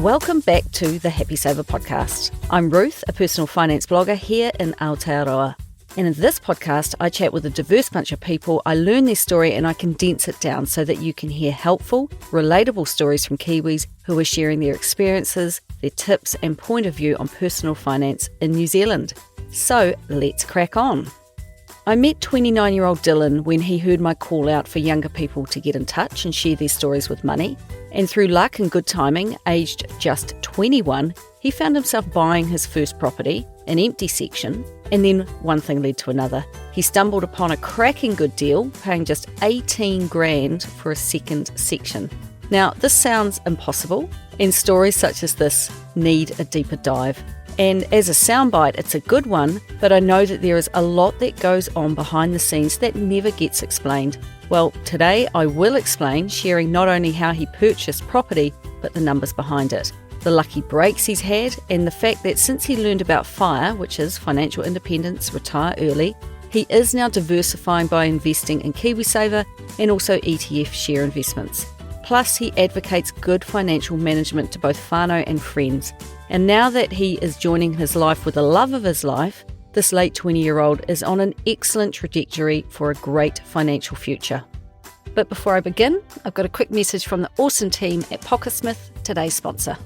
Welcome back to the Happy Saver podcast. I'm Ruth, a personal finance blogger here in Aotearoa. And in this podcast, I chat with a diverse bunch of people. I learn their story and I condense it down so that you can hear helpful, relatable stories from Kiwis who are sharing their experiences, their tips and point of view on personal finance in New Zealand. So let's crack on. I met 29-year-old Dylan when he heard my call out for younger people to get in touch and share their stories with money. And through luck and good timing, aged just 21, he found himself buying his first property, an empty section, and then one thing led to another. He stumbled upon a cracking good deal, paying just 18 grand for a second section. Now, this sounds impossible, and stories such as this need a deeper dive. And as a soundbite, it's a good one, but I know that there is a lot that goes on behind the scenes that never gets explained. Well, today I will explain, sharing not only how he purchased property, but the numbers behind it, the lucky breaks he's had, and the fact that since he learned about FIRE, which is financial independence, retire early, he is now diversifying by investing in KiwiSaver and also ETF share investments. Plus, he advocates good financial management to both whānau and friends. And now that he is joining his life with the love of his life, this late 20-year-old is on an excellent trajectory for a great financial future. But before I begin, I've got a quick message from the awesome team at Pocketsmith, today's sponsor.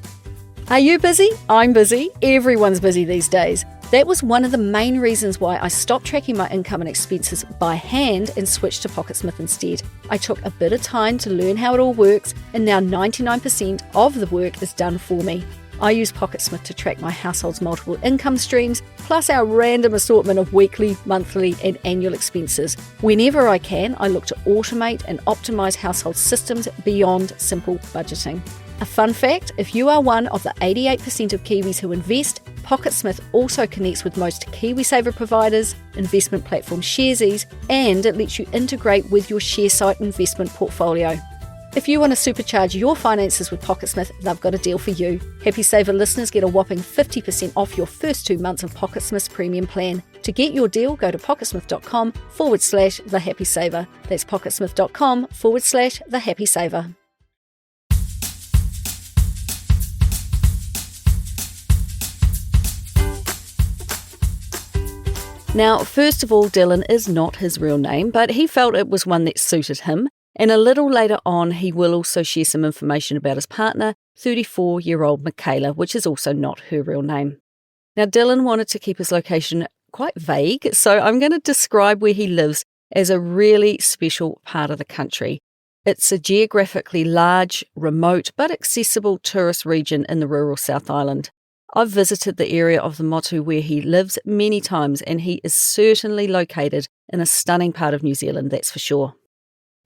Are you busy? I'm busy. Everyone's busy these days. That was one of the main reasons why I stopped tracking my income and expenses by hand and switched to Pocketsmith instead. I took a bit of time to learn how it all works, and now 99% of the work is done for me. I use Pocketsmith to track my household's multiple income streams, plus our random assortment of weekly, monthly and annual expenses. Whenever I can, I look to automate and optimize household systems beyond simple budgeting. A fun fact, if you are one of the 88% of Kiwis who invest, Pocketsmith also connects with most KiwiSaver providers, investment platform Sharesies, and it lets you integrate with your ShareSite investment portfolio. If you want to supercharge your finances with Pocketsmith, they've got a deal for you. Happy Saver listeners get a whopping 50% off your first 2 months of Pocketsmith's premium plan. To get your deal, go to pocketsmith.com/thehappysaver. That's pocketsmith.com/thehappysaver. Now, first of all, Dylan is not his real name, but he felt it was one that suited him. And a little later on, he will also share some information about his partner, 34-year-old Michaela, which is also not her real name. Now, Dylan wanted to keep his location quite vague, so I'm going to describe where he lives as a really special part of the country. It's a geographically large, remote, but accessible tourist region in the rural South Island. I've visited the area of the Motu where he lives many times, and he is certainly located in a stunning part of New Zealand, that's for sure.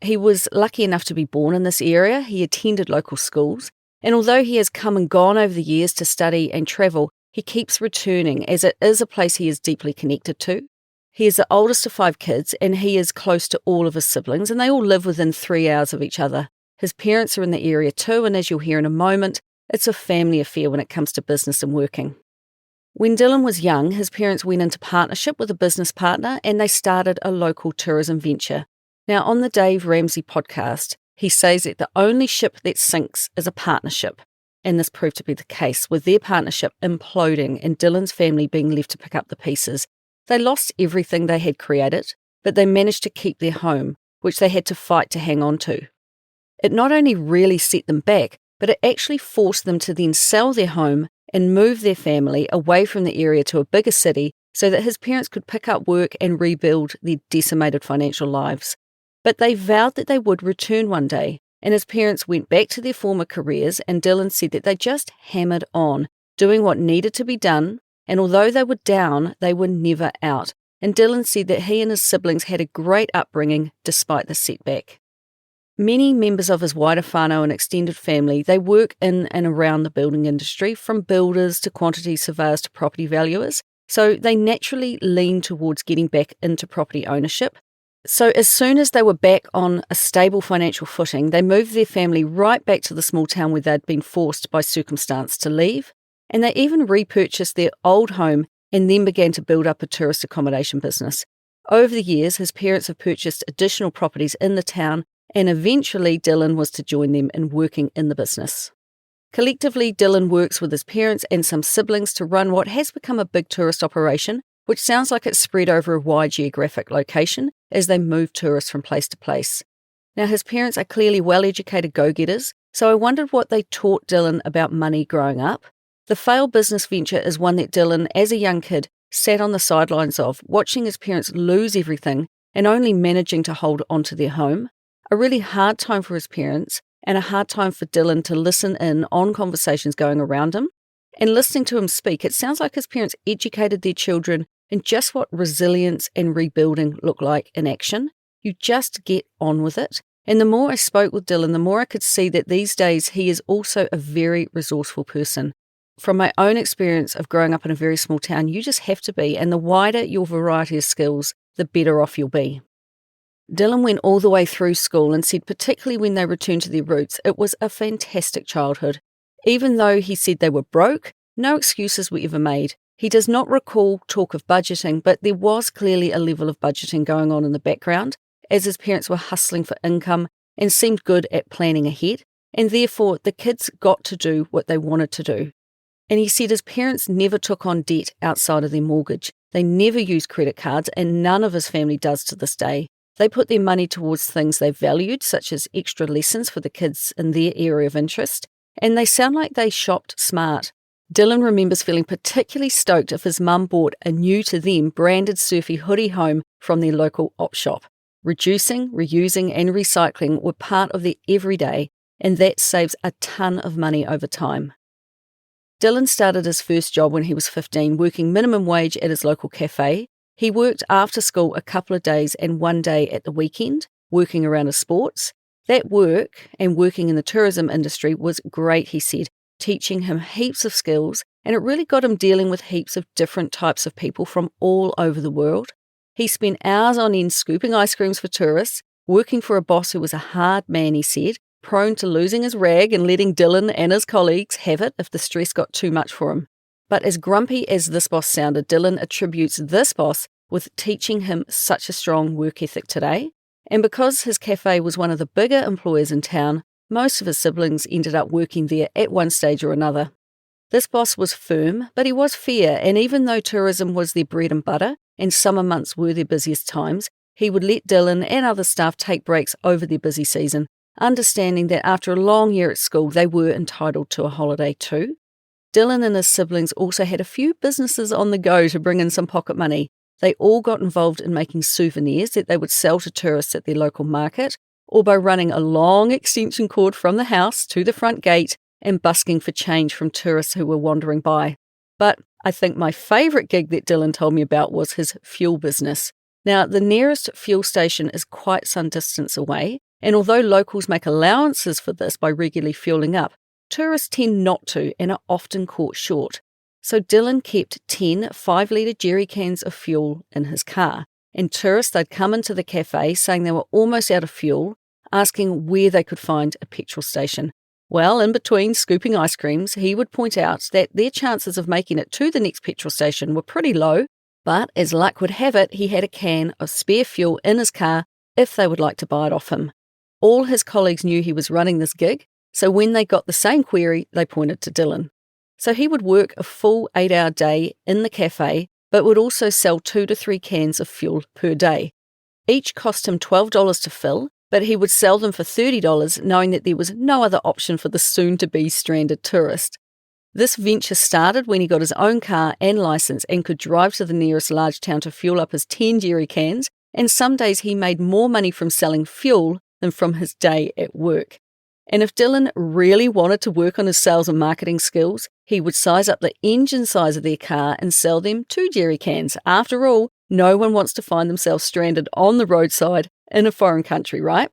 He was lucky enough to be born in this area. He attended local schools, and although he has come and gone over the years to study and travel, he keeps returning as it is a place he is deeply connected to. He is the oldest of 5 kids, and he is close to all of his siblings, and they all live within 3 hours of each other. His parents are in the area too, and as you'll hear in a moment, it's a family affair when it comes to business and working. When Dylan was young, his parents went into partnership with a business partner, and they started a local tourism venture. Now, on the Dave Ramsey podcast, he says that the only ship that sinks is a partnership, and this proved to be the case, with their partnership imploding and Dylan's family being left to pick up the pieces. They lost everything they had created, but they managed to keep their home, which they had to fight to hang on to. It not only really set them back, but it actually forced them to then sell their home and move their family away from the area to a bigger city so that his parents could pick up work and rebuild their decimated financial lives. But they vowed that they would return one day, and his parents went back to their former careers, and Dylan said that they just hammered on, doing what needed to be done, and although they were down, they were never out. And Dylan said that he and his siblings had a great upbringing despite the setback. Many members of his wider whānau and extended family, they work in and around the building industry, from builders to quantity surveyors to property valuers, so they naturally lean towards getting back into property ownership. So as soon as they were back on a stable financial footing, they moved their family right back to the small town where they'd been forced by circumstance to leave, and they even repurchased their old home and then began to build up a tourist accommodation business. Over the years, his parents have purchased additional properties in the town, and eventually Dylan was to join them in working in the business. Collectively, Dylan works with his parents and some siblings to run what has become a big tourist operation, which sounds like it's spread over a wide geographic location as they move tourists from place to place. Now, his parents are clearly well-educated go-getters, so I wondered what they taught Dylan about money growing up. The failed business venture is one that Dylan, as a young kid, sat on the sidelines of, watching his parents lose everything and only managing to hold onto their home. A really hard time for his parents, and a hard time for Dylan to listen in on conversations going around him. And listening to him speak, it sounds like his parents educated their children in just what resilience and rebuilding look like in action. You just get on with it. And the more I spoke with Dylan, the more I could see that these days he is also a very resourceful person. From my own experience of growing up in a very small town, you just have to be, and the wider your variety of skills, the better off you'll be. Dylan went all the way through school and said particularly when they returned to their roots, it was a fantastic childhood. Even though he said they were broke, no excuses were ever made. He does not recall talk of budgeting, but there was clearly a level of budgeting going on in the background, as his parents were hustling for income and seemed good at planning ahead, and therefore the kids got to do what they wanted to do. And he said his parents never took on debt outside of their mortgage. They never used credit cards, and none of his family does to this day. They put their money towards things they valued, such as extra lessons for the kids in their area of interest, and they sound like they shopped smart. Dylan remembers feeling particularly stoked if his mum bought a new-to-them branded surfy hoodie home from their local op shop. Reducing, reusing and recycling were part of their everyday, and that saves a ton of money over time. Dylan started his first job when he was 15, working minimum wage at his local cafe. He worked after school a couple of days and one day at the weekend, working around his sports. That work and working in the tourism industry was great, he said, teaching him heaps of skills, and it really got him dealing with heaps of different types of people from all over the world. He spent hours on end scooping ice creams for tourists, working for a boss who was a hard man, he said, prone to losing his rag and letting Dylan and his colleagues have it if the stress got too much for him. But as grumpy as this boss sounded, Dylan attributes this boss with teaching him such a strong work ethic today. And because his cafe was one of the bigger employers in town, most of his siblings ended up working there at one stage or another. This boss was firm, but he was fair, and even though tourism was their bread and butter, and summer months were their busiest times, he would let Dylan and other staff take breaks over their busy season, understanding that after a long year at school, they were entitled to a holiday too. Dylan and his siblings also had a few businesses on the go to bring in some pocket money. They all got involved in making souvenirs that they would sell to tourists at their local market, or by running a long extension cord from the house to the front gate and busking for change from tourists who were wandering by. But I think my favourite gig that Dylan told me about was his fuel business. Now, the nearest fuel station is quite some distance away, and although locals make allowances for this by regularly fueling up, tourists tend not to and are often caught short. So Dylan kept 10 5-litre jerry cans of fuel in his car, and tourists, they'd come into the cafe saying they were almost out of fuel, asking where they could find a petrol station. Well, in between scooping ice creams, he would point out that their chances of making it to the next petrol station were pretty low, but as luck would have it, he had a can of spare fuel in his car if they would like to buy it off him. All his colleagues knew he was running this gig, so when they got the same query, they pointed to Dylan. So he would work a full 8-hour day in the cafe, but would also sell 2 to 3 cans of fuel per day. Each cost him $12 to fill, but he would sell them for $30, knowing that there was no other option for the soon-to-be stranded tourist. This venture started when he got his own car and license and could drive to the nearest large town to fuel up his 10 jerry cans, and some days he made more money from selling fuel than from his day at work. And if Dylan really wanted to work on his sales and marketing skills, he would size up the engine size of their car and sell them 2 jerry cans. After all, no one wants to find themselves stranded on the roadside in a foreign country, right?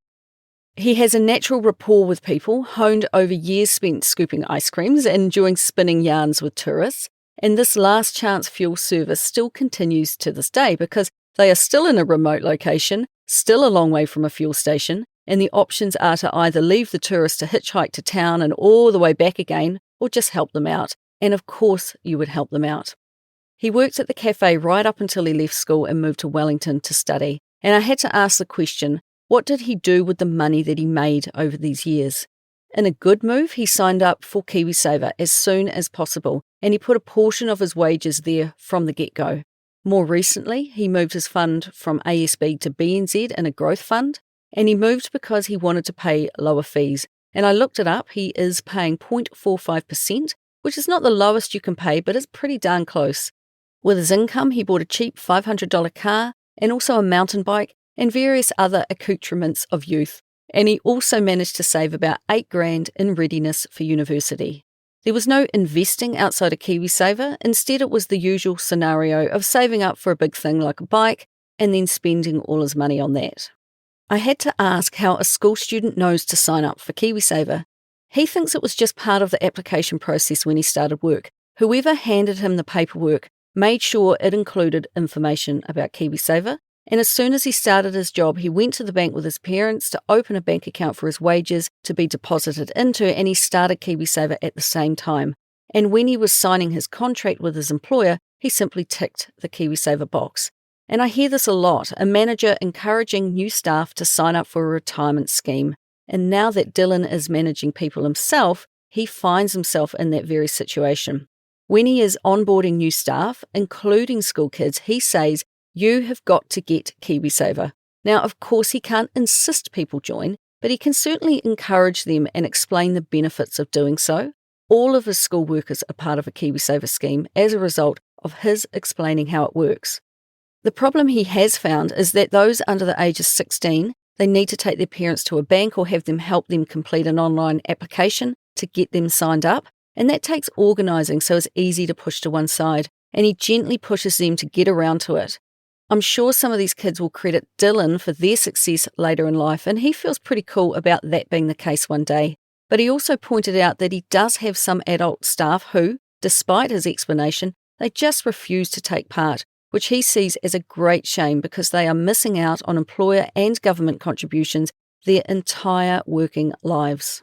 He has a natural rapport with people, honed over years spent scooping ice creams and enjoying spinning yarns with tourists. And this last chance fuel service still continues to this day because they are still in a remote location, still a long way from a fuel station, and the options are to either leave the tourists to hitchhike to town and all the way back again, or just help them out. And of course you would help them out. He worked at the cafe right up until he left school and moved to Wellington to study. And I had to ask the question, what did he do with the money that he made over these years? In a good move, he signed up for KiwiSaver as soon as possible, and he put a portion of his wages there from the get-go. More recently, he moved his fund from ASB to BNZ in a growth fund, and he moved because he wanted to pay lower fees. And I looked it up, he is paying 0.45%, which is not the lowest you can pay, but it's pretty darn close. With his income, he bought a cheap $500 car and also a mountain bike and various other accoutrements of youth. And he also managed to save about $8,000 in readiness for university. There was no investing outside of KiwiSaver. Instead, it was the usual scenario of saving up for a big thing like a bike and then spending all his money on that. I had to ask how a school student knows to sign up for KiwiSaver. He thinks it was just part of the application process when he started work. Whoever handed him the paperwork made sure it included information about KiwiSaver, and as soon as he started his job, he went to the bank with his parents to open a bank account for his wages to be deposited into, and he started KiwiSaver at the same time. And when he was signing his contract with his employer, he simply ticked the KiwiSaver box. And I hear this a lot, a manager encouraging new staff to sign up for a retirement scheme. And now that Dylan is managing people himself, he finds himself in that very situation. When he is onboarding new staff, including school kids, he says, "You have got to get KiwiSaver." Now, of course, he can't insist people join, but he can certainly encourage them and explain the benefits of doing so. All of his school workers are part of a KiwiSaver scheme as a result of his explaining how it works. The problem he has found is that those under the age of 16, they need to take their parents to a bank or have them help them complete an online application to get them signed up, and that takes organising, so it's easy to push to one side, and he gently pushes them to get around to it. I'm sure some of these kids will credit Dylan for their success later in life, and he feels pretty cool about that being the case one day. But he also pointed out that he does have some adult staff who, despite his explanation, they just refuse to take part, which he sees as a great shame because they are missing out on employer and government contributions their entire working lives.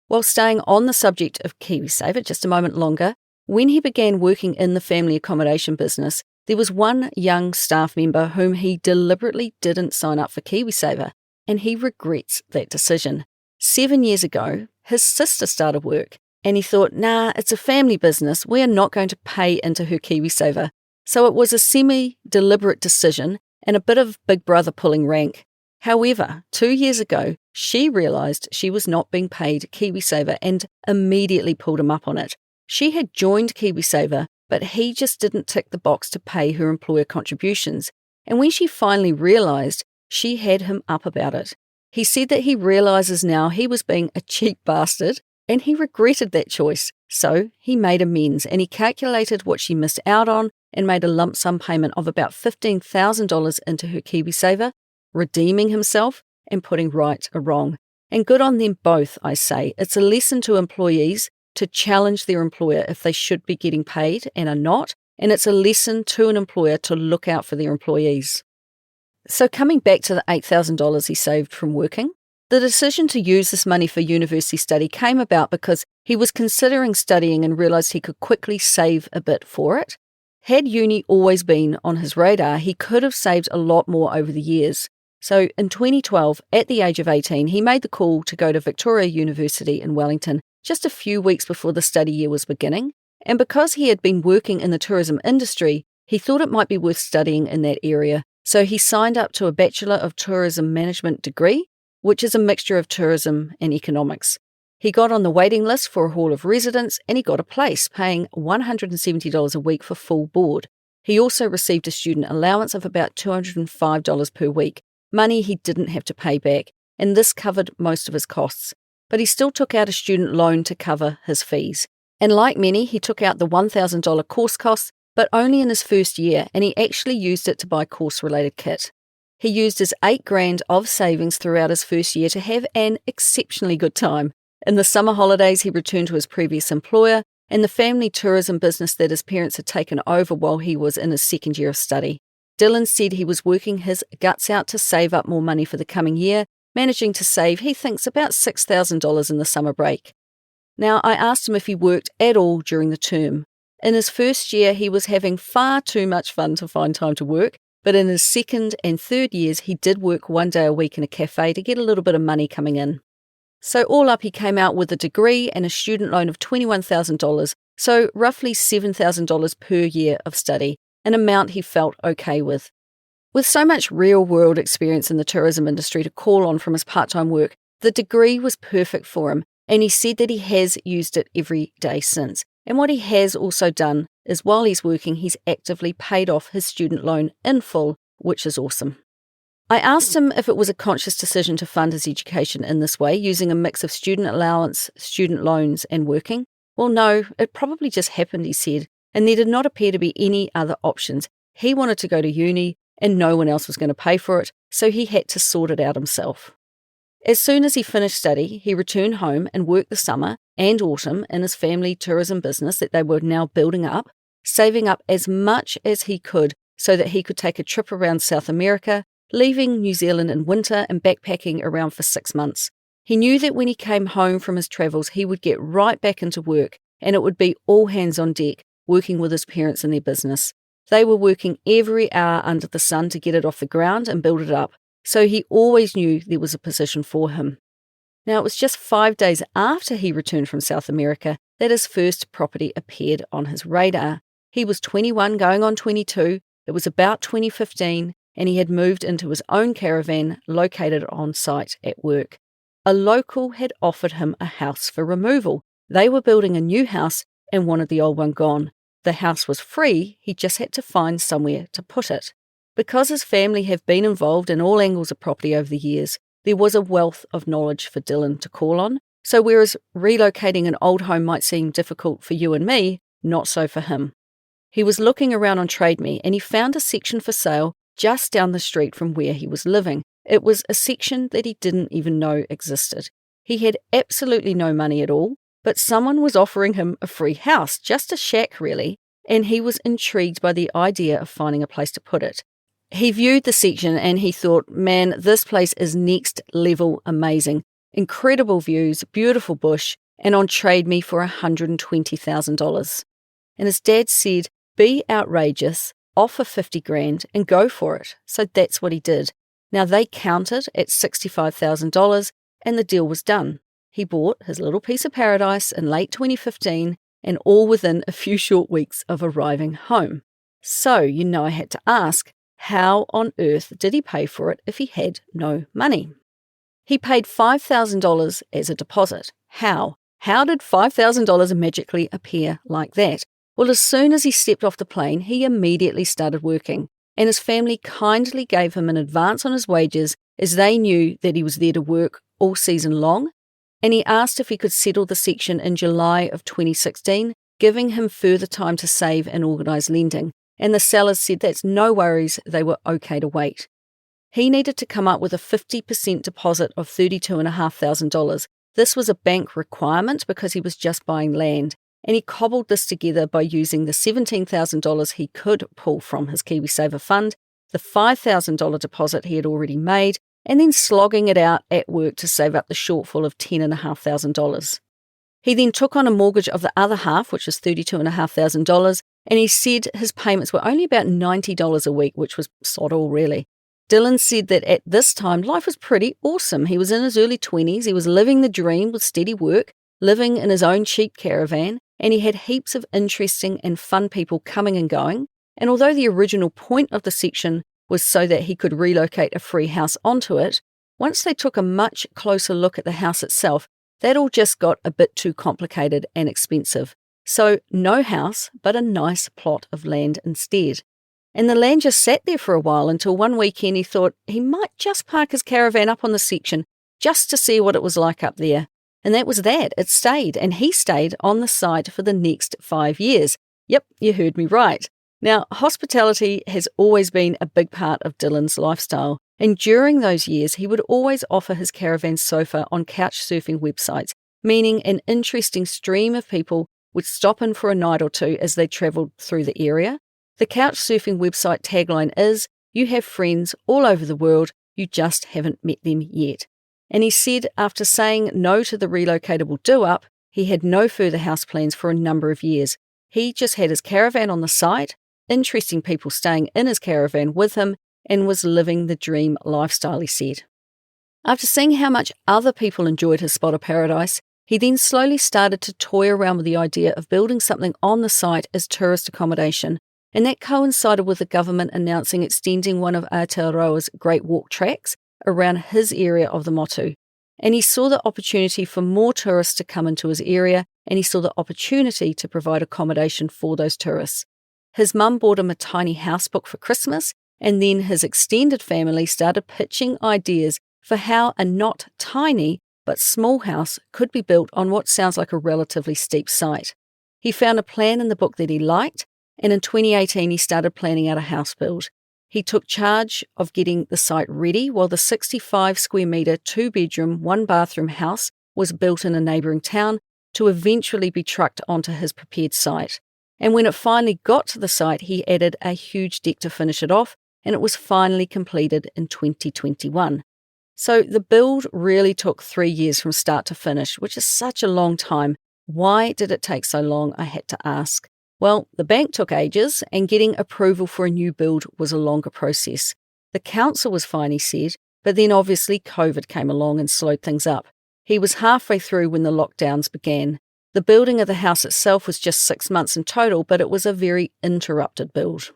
While staying on the subject of KiwiSaver just a moment longer, when he began working in the family accommodation business, there was one young staff member whom he deliberately didn't sign up for KiwiSaver, and he regrets that decision. 7 years ago, his sister started work, and he thought, nah, it's a family business, we are not going to pay into her KiwiSaver. So it was a semi-deliberate decision and a bit of Big Brother pulling rank. However, 2 years ago, she realised she was not being paid KiwiSaver and immediately pulled him up on it. She had joined KiwiSaver, but he just didn't tick the box to pay her employer contributions. And when she finally realised, she had him up about it. He said that he realises now he was being a cheap bastard, and he regretted that choice. So he made amends, and he calculated what she missed out on and made a lump sum payment of about $15,000 into her KiwiSaver, redeeming himself and putting right a wrong. And good on them both, I say. It's a lesson to employees to challenge their employer if they should be getting paid and are not, and it's a lesson to an employer to look out for their employees. So coming back to the $8,000 he saved from working, the decision to use this money for university study came about because he was considering studying and realised he could quickly save a bit for it. Had uni always been on his radar, he could have saved a lot more over the years. So in 2012, at the age of 18, he made the call to go to Victoria University in Wellington just a few weeks before the study year was beginning. And because he had been working in the tourism industry, he thought it might be worth studying in that area. So he signed up to a Bachelor of Tourism Management degree, which is a mixture of tourism and economics. He got on the waiting list for a hall of residence and he got a place, paying $170 a week for full board. He also received a student allowance of about $205 per week, money he didn't have to pay back, and this covered most of his costs. But he still took out a student loan to cover his fees. And like many, he took out the $1,000 course costs, but only in his first year, and he actually used it to buy course-related kit. He used his $8,000 of savings throughout his first year to have an exceptionally good time. In the summer holidays, he returned to his previous employer and the family tourism business that his parents had taken over while he was in his second year of study. Dylan said he was working his guts out to save up more money for the coming year, managing to save, he thinks, about $6,000 in the summer break. Now, I asked him if he worked at all during the term. In his first year, he was having far too much fun to find time to work, but in his second and third years, he did work 1 day a week in a cafe to get a little bit of money coming in. So all up he came out with a degree and a student loan of $21,000, so roughly $7,000 per year of study, an amount he felt okay with. With so much real-world experience in the tourism industry to call on from his part-time work, the degree was perfect for him, and he said that he has used it every day since. And what he has also done is while he's working, he's actively paid off his student loan in full, which is awesome. I asked him if it was a conscious decision to fund his education in this way, using a mix of student allowance, student loans, and working. Well, no, it probably just happened, he said, and there did not appear to be any other options. He wanted to go to uni, and no one else was going to pay for it, so he had to sort it out himself. As soon as he finished study, he returned home and worked the summer and autumn in his family tourism business that they were now building up, saving up as much as he could so that he could take a trip around South America, leaving New Zealand in winter and backpacking around for 6 months. He knew that when he came home from his travels, he would get right back into work, and it would be all hands on deck, working with his parents in their business. They were working every hour under the sun to get it off the ground and build it up, so he always knew there was a position for him. Now, it was just 5 days after he returned from South America that his first property appeared on his radar. He was 21 going on 22, it was about 2015, and he had moved into his own caravan located on site at work. A local had offered him a house for removal. They were building a new house and wanted the old one gone. The house was free, he just had to find somewhere to put it. Because his family have been involved in all angles of property over the years, there was a wealth of knowledge for Dylan to call on. So whereas relocating an old home might seem difficult for you and me, not so for him. He was looking around on TradeMe and he found a section for sale just down the street from where he was living. It was a section that he didn't even know existed. He had absolutely no money at all, but someone was offering him a free house, just a shack really, and he was intrigued by the idea of finding a place to put it. He viewed the section and he thought, man, this place is next level amazing. Incredible views, beautiful bush, and on TradeMe for $120,000. And his dad said, be outrageous, offer 50 grand and go for it. So that's what he did. Now they counted at $65,000 and the deal was done. He bought his little piece of paradise in late 2015 and all within a few short weeks of arriving home. So, I had to ask, how on earth did he pay for it if he had no money? He paid $5,000 as a deposit. How? How did $5,000 magically appear like that? Well, as soon as he stepped off the plane, he immediately started working, and his family kindly gave him an advance on his wages as they knew that he was there to work all season long, and he asked if he could settle the section in July of 2016, giving him further time to save and organise lending. And the sellers said that's no worries, they were okay to wait. He needed to come up with a 50% deposit of $32,500. This was a bank requirement because he was just buying land, and he cobbled this together by using the $17,000 he could pull from his KiwiSaver fund, the $5,000 deposit he had already made, and then slogging it out at work to save up the shortfall of $10,500. He then took on a mortgage of the other half, which was $32,500, and he said his payments were only about $90 a week, which was sod all really. Dylan said that at this time, life was pretty awesome. He was in his early 20s, he was living the dream with steady work, living in his own cheap caravan, and he had heaps of interesting and fun people coming and going. And although the original point of the section was so that he could relocate a free house onto it, once they took a much closer look at the house itself, that all just got a bit too complicated and expensive. So no house, but a nice plot of land instead. And the land just sat there for a while until one weekend he thought he might just park his caravan up on the section just to see what it was like up there. And that was that. It stayed, and he stayed on the site for the next 5 years. Yep, you heard me right. Now, hospitality has always been a big part of Dylan's lifestyle, and during those years he would always offer his caravan sofa on couch surfing websites, meaning an interesting stream of people would stop in for a night or two as they travelled through the area. The couch surfing website tagline is, you have friends all over the world, you just haven't met them yet. And he said after saying no to the relocatable do-up, he had no further house plans for a number of years. He just had his caravan on the site, interesting people staying in his caravan with him, and was living the dream lifestyle, he said. After seeing how much other people enjoyed his spot of paradise, he then slowly started to toy around with the idea of building something on the site as tourist accommodation, and that coincided with the government announcing extending one of Aotearoa's Great Walk tracks around his area of the motu. And he saw the opportunity for more tourists to come into his area, and he saw the opportunity to provide accommodation for those tourists. His mum bought him a tiny housebook for Christmas, and then his extended family started pitching ideas for how a not tiny but small house could be built on what sounds like a relatively steep site. He found a plan in the book that he liked, and in 2018 he started planning out a house build. He took charge of getting the site ready while the 65 square metre, 2-bedroom, 1-bathroom house was built in a neighbouring town to eventually be trucked onto his prepared site. And when it finally got to the site, he added a huge deck to finish it off, and it was finally completed in 2021. So the build really took 3 years from start to finish, which is such a long time. Why did it take so long, I had to ask. Well, the bank took ages, and getting approval for a new build was a longer process. The council was fine, he said, but then obviously COVID came along and slowed things up. He was halfway through when the lockdowns began. The building of the house itself was just 6 months in total, but it was a very interrupted build.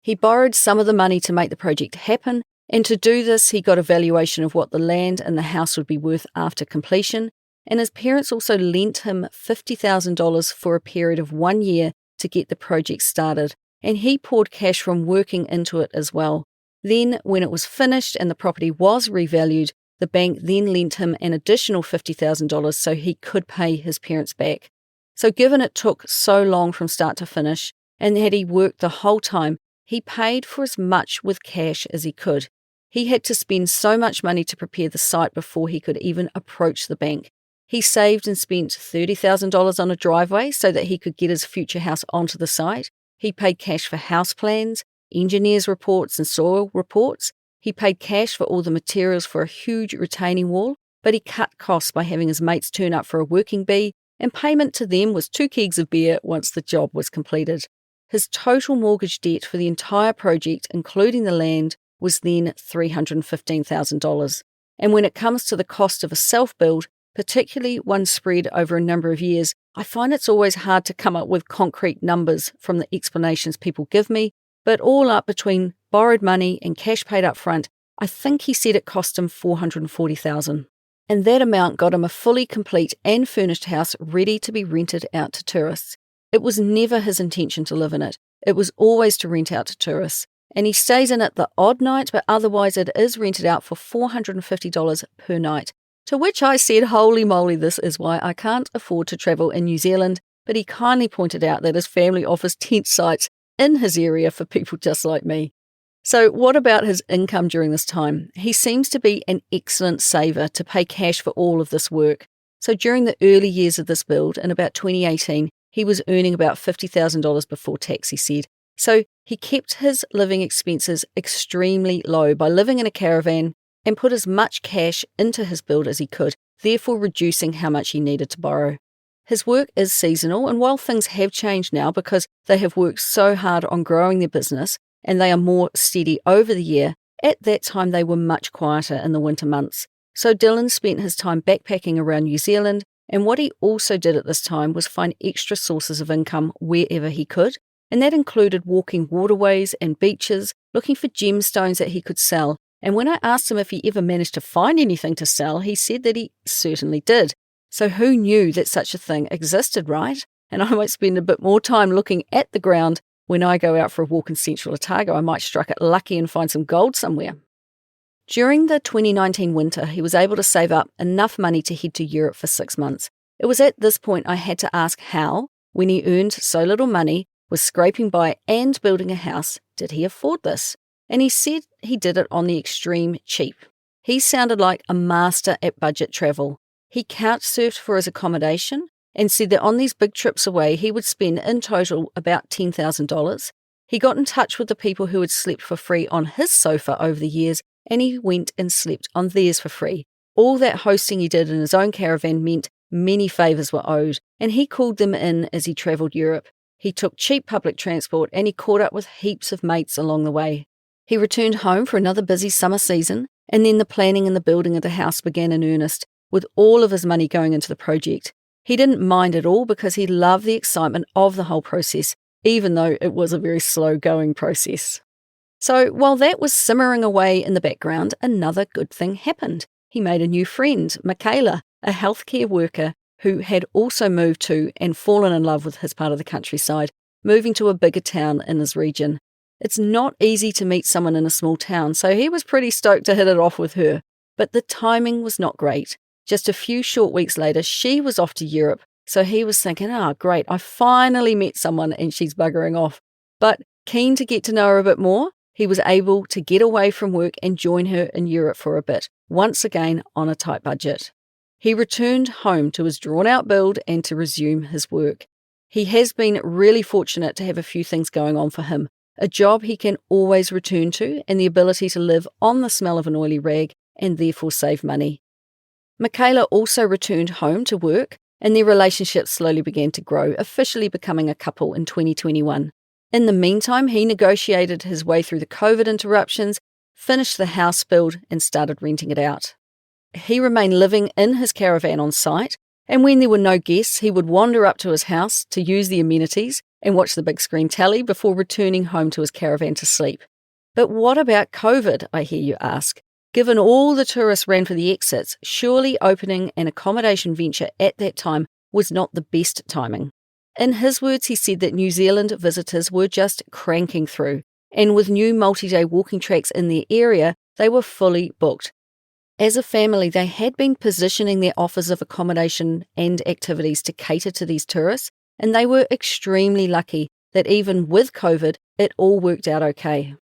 He borrowed some of the money to make the project happen, and to do this he got a valuation of what the land and the house would be worth after completion, and his parents also lent him $50,000 for a period of 1 year to get the project started, and he poured cash from working into it as well. Then, when it was finished and the property was revalued, the bank then lent him an additional $50,000 so he could pay his parents back. So given it took so long from start to finish, and had he worked the whole time, he paid for as much with cash as he could. He had to spend so much money to prepare the site before he could even approach the bank. He saved and spent $30,000 on a driveway so that he could get his future house onto the site. He paid cash for house plans, engineers' reports and soil reports. He paid cash for all the materials for a huge retaining wall, but he cut costs by having his mates turn up for a working bee, and payment to them was 2 kegs of beer once the job was completed. His total mortgage debt for the entire project, including the land, was then $315,000. And when it comes to the cost of a self-build, particularly one spread over a number of years, I find it's always hard to come up with concrete numbers from the explanations people give me, but all up between borrowed money and cash paid up front, I think he said it cost him $440,000. And that amount got him a fully complete and furnished house ready to be rented out to tourists. It was never his intention to live in it. It was always to rent out to tourists. And he stays in it the odd night, but otherwise it is rented out for $450 per night. To which I said, holy moly, this is why I can't afford to travel in New Zealand, but he kindly pointed out that his family offers tent sites in his area for people just like me. So what about his income during this time? He seems to be an excellent saver to pay cash for all of this work. So during the early years of this build, in about 2018, he was earning about $50,000 before tax, he said. So he kept his living expenses extremely low by living in a caravan and put as much cash into his build as he could, therefore reducing how much he needed to borrow. His work is seasonal, and while things have changed now because they have worked so hard on growing their business and they are more steady over the year, at that time they were much quieter in the winter months. So Dylan spent his time backpacking around New Zealand, and what he also did at this time was find extra sources of income wherever he could, and that included walking waterways and beaches, looking for gemstones that he could sell. And when I asked him if he ever managed to find anything to sell, he said that he certainly did. So who knew that such a thing existed, right? And I might spend a bit more time looking at the ground when I go out for a walk in central Otago. I might strike it lucky and find some gold somewhere. During the 2019 winter, he was able to save up enough money to head to Europe for 6 months. It was at this point I had to ask how, when he earned so little money, was scraping by and building a house, did he afford this? And he said he did it on the extreme cheap. He sounded like a master at budget travel. He couch surfed for his accommodation and said that on these big trips away he would spend in total about $10,000. He got in touch with the people who had slept for free on his sofa over the years, and he went and slept on theirs for free. All that hosting he did in his own caravan meant many favours were owed, and he called them in as he travelled Europe. He took cheap public transport, and he caught up with heaps of mates along the way. He returned home for another busy summer season, And then the planning and the building of the house began in earnest, with all of his money going into the project. He didn't mind at all because he loved the excitement of the whole process, even though it was a very slow-going process. So while that was simmering away in the background, another good thing happened. He made a new friend, Michaela, a healthcare worker who had also moved to and fallen in love with his part of the countryside, moving to a bigger town in his region. It's not easy to meet someone in a small town, so he was pretty stoked to hit it off with her. But the timing was not great. Just a few short weeks later, she was off to Europe, so he was thinking, great, I finally met someone and she's buggering off. But keen to get to know her a bit more, he was able to get away from work and join her in Europe for a bit, once again on a tight budget. He returned home to his drawn-out build and to resume his work. He has been really fortunate to have a few things going on for him, a job he can always return to and the ability to live on the smell of an oily rag and therefore save money. Michaela also returned home to work and their relationship slowly began to grow, officially becoming a couple in 2021. In the meantime, he negotiated his way through the COVID interruptions, finished the house build and started renting it out. He remained living in his caravan on site, and when there were no guests, he would wander up to his house to use the amenities and watch the big screen telly before returning home to his caravan to sleep. But what about COVID, I hear you ask? Given all the tourists ran for the exits, surely opening an accommodation venture at that time was not the best timing. In his words, he said that New Zealand visitors were just cranking through, and with new multi-day walking tracks in their area, they were fully booked. As a family, they had been positioning their offers of accommodation and activities to cater to these tourists, and they were extremely lucky that even with COVID, it all worked out okay.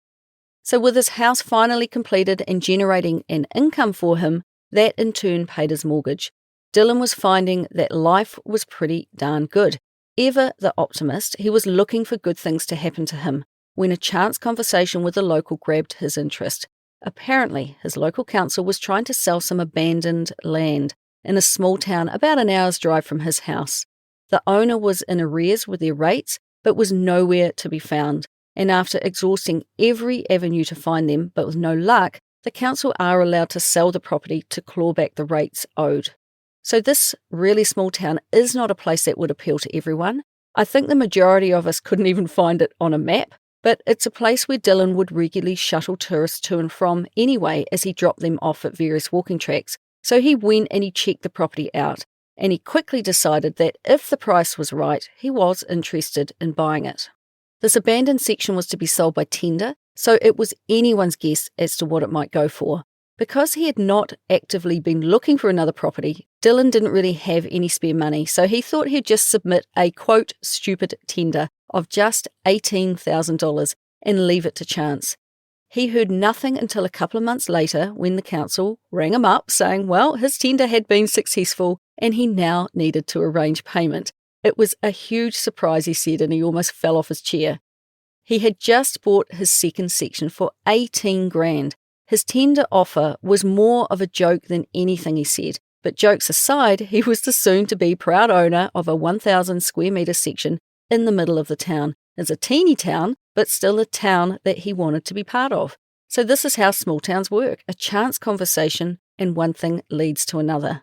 So with his house finally completed and generating an income for him, that in turn paid his mortgage. Dylan was finding that life was pretty darn good. Ever the optimist, he was looking for good things to happen to him when a chance conversation with a local grabbed his interest. Apparently, his local council was trying to sell some abandoned land in a small town about an hour's drive from his house. The owner was in arrears with their rates, but was nowhere to be found. And after exhausting every avenue to find them, but with no luck, the council are allowed to sell the property to claw back the rates owed. So this really small town is not a place that would appeal to everyone. I think the majority of us couldn't even find it on a map, but it's a place where Dylan would regularly shuttle tourists to and from anyway as he dropped them off at various walking tracks. So he went and he checked the property out, and he quickly decided that if the price was right, he was interested in buying it. This abandoned section was to be sold by tender, so it was anyone's guess as to what it might go for. Because he had not actively been looking for another property, Dylan didn't really have any spare money, so he thought he'd just submit a, quote, stupid tender of just $18,000 and leave it to chance. He heard nothing until a couple of months later when the council rang him up saying, well, his tender had been successful and he now needed to arrange payment. It was a huge surprise, he said, and he almost fell off his chair. He had just bought his second section for $18,000. His tender offer was more of a joke than anything, he said. But jokes aside, he was the soon-to-be proud owner of a 1,000 square metre section in the middle of the town. It's a teeny town, but still a town that he wanted to be part of. So this is how small towns work, a chance conversation, and one thing leads to another.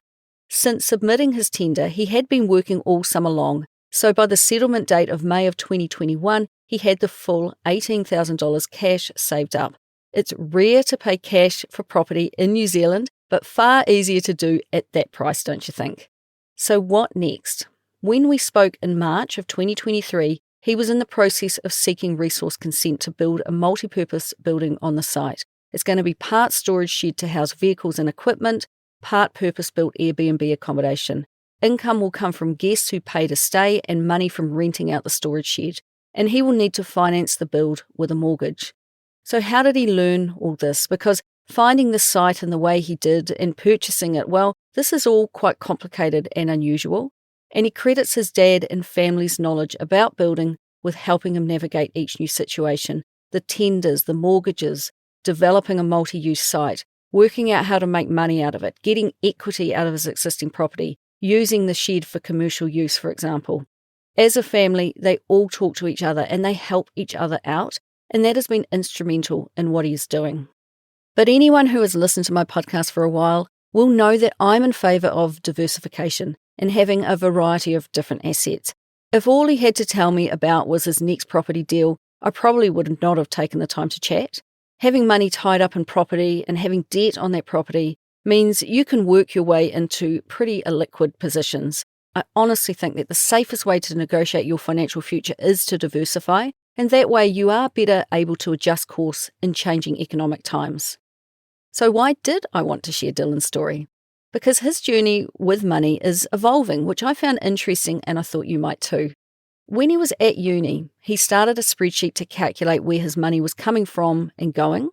Since submitting his tender, he had been working all summer long, so by the settlement date of May of 2021, he had the full $18,000 cash saved up. It's rare to pay cash for property in New Zealand, but far easier to do at that price, don't you think? So what next? When we spoke in March of 2023, he was in the process of seeking resource consent to build a multi-purpose building on the site. It's going to be part storage shed to house vehicles and equipment, part purpose-built Airbnb accommodation. Income will come from guests who pay to stay and money from renting out the storage shed, and he will need to finance the build with a mortgage. So how did he learn all this? Because finding the site in the way he did and purchasing it, well, this is all quite complicated and unusual, and he credits his dad and family's knowledge about building with helping him navigate each new situation, the tenders, the mortgages, developing a multi-use site, working out how to make money out of it, getting equity out of his existing property, using the shed for commercial use, for example. As a family, they all talk to each other and they help each other out, and that has been instrumental in what he is doing. But anyone who has listened to my podcast for a while will know that I'm in favour of diversification and having a variety of different assets. If all he had to tell me about was his next property deal, I probably would not have taken the time to chat. Having money tied up in property and having debt on that property means you can work your way into pretty illiquid positions. I honestly think that the safest way to negotiate your financial future is to diversify, and that way you are better able to adjust course in changing economic times. So why did I want to share Dylan's story? Because his journey with money is evolving, which I found interesting and I thought you might too. When he was at uni, he started a spreadsheet to calculate where his money was coming from and going.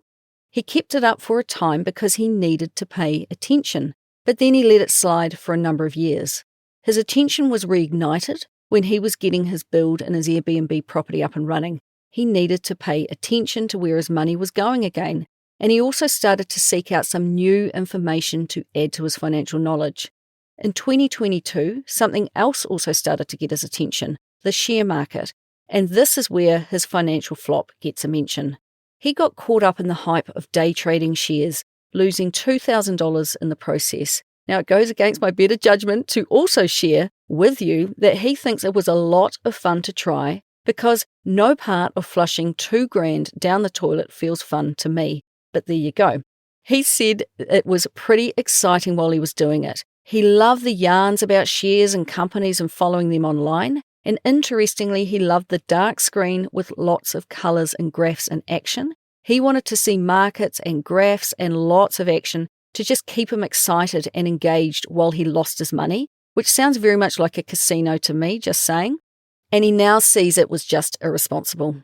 He kept it up for a time because he needed to pay attention, but then he let it slide for a number of years. His attention was reignited when he was getting his build and his Airbnb property up and running. He needed to pay attention to where his money was going again, and he also started to seek out some new information to add to his financial knowledge. In 2022, something else also started to get his attention, the share market, and this is where his financial flop gets a mention. He got caught up in the hype of day trading shares, losing $2,000 in the process. Now, it goes against my better judgment to also share with you that he thinks it was a lot of fun to try because no part of flushing $2,000 down the toilet feels fun to me. But there you go. He said it was pretty exciting while he was doing it. He loved the yarns about shares and companies and following them online. And interestingly, he loved the dark screen with lots of colours and graphs in action. He wanted to see markets and graphs and lots of action to just keep him excited and engaged while he lost his money, which sounds very much like a casino to me, just saying. And he now sees it was just irresponsible.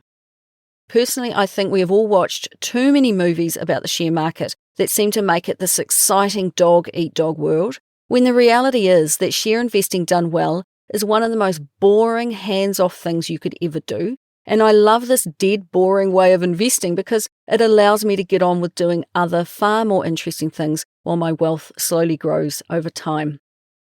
Personally, I think we have all watched too many movies about the share market that seem to make it this exciting dog-eat-dog world, when the reality is that share investing done well is one of the most boring, hands-off things you could ever do. And I love this dead, boring way of investing because it allows me to get on with doing other, far more interesting things while my wealth slowly grows over time.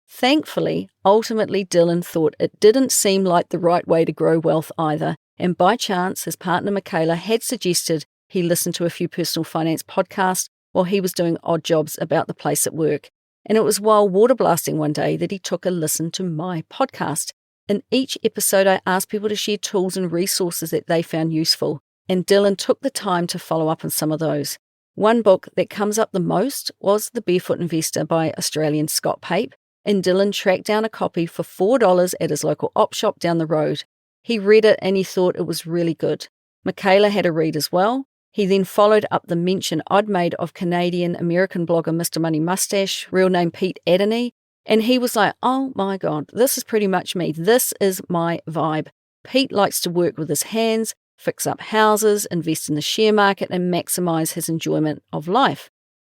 Thankfully, ultimately Dylan thought it didn't seem like the right way to grow wealth either, and by chance his partner Michaela had suggested he listen to a few personal finance podcasts while he was doing odd jobs about the place at work. And it was while water blasting one day that he took a listen to my podcast. In each episode, I asked people to share tools and resources that they found useful, and Dylan took the time to follow up on some of those. One book that comes up the most was The Barefoot Investor by Australian Scott Pape, and Dylan tracked down a copy for $4 at his local op shop down the road. He read it and he thought it was really good. Michaela had a read as well. He then followed up the mention I'd made of Canadian-American blogger Mr. Money Mustache, real name Pete Adeny, and he was like, oh my God, this is pretty much me. This is my vibe. Pete likes to work with his hands, fix up houses, invest in the share market, and maximize his enjoyment of life.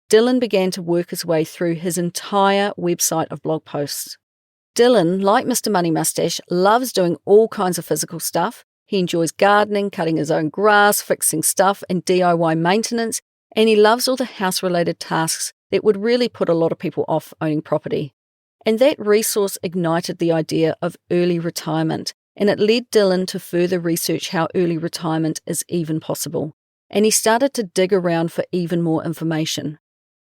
Dylan began to work his way through his entire website of blog posts. Dylan, like Mr. Money Mustache, loves doing all kinds of physical stuff. He enjoys gardening, cutting his own grass, fixing stuff, and DIY maintenance, and he loves all the house-related tasks that would really put a lot of people off owning property. And that resource ignited the idea of early retirement, and it led Dylan to further research how early retirement is even possible. And he started to dig around for even more information.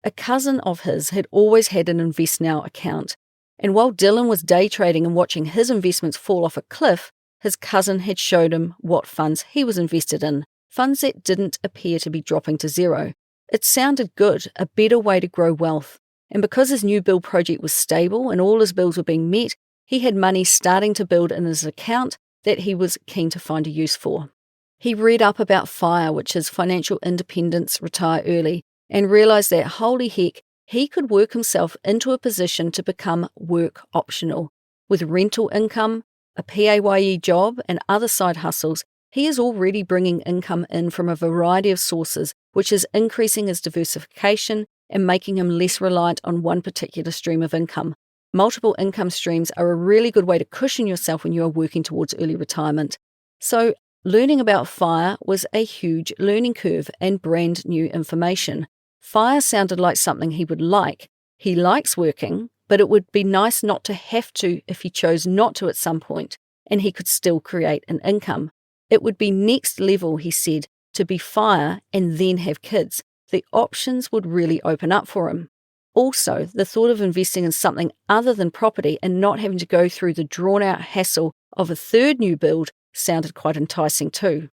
A cousin of his had always had an InvestNow account, and while Dylan was day trading and watching his investments fall off a cliff, his cousin had showed him what funds he was invested in, funds that didn't appear to be dropping to zero. It sounded good, a better way to grow wealth. And because his new build project was stable and all his bills were being met, he had money starting to build in his account that he was keen to find a use for. He read up about FIRE, which is Financial Independence Retire Early, and realised that, holy heck, he could work himself into a position to become work optional. With rental income, a PAYE job, and other side hustles, he is already bringing income in from a variety of sources, which is increasing his diversification and making him less reliant on one particular stream of income. Multiple income streams are a really good way to cushion yourself when you are working towards early retirement. So, learning about FIRE was a huge learning curve and brand new information. FIRE sounded like something he would like. He likes working, but it would be nice not to have to if he chose not to at some point, and he could still create an income. It would be next level, he said, to be FIRE and then have kids. the options would really open up for him. Also, the thought of investing in something other than property and not having to go through the drawn-out hassle of a third new build sounded quite enticing too.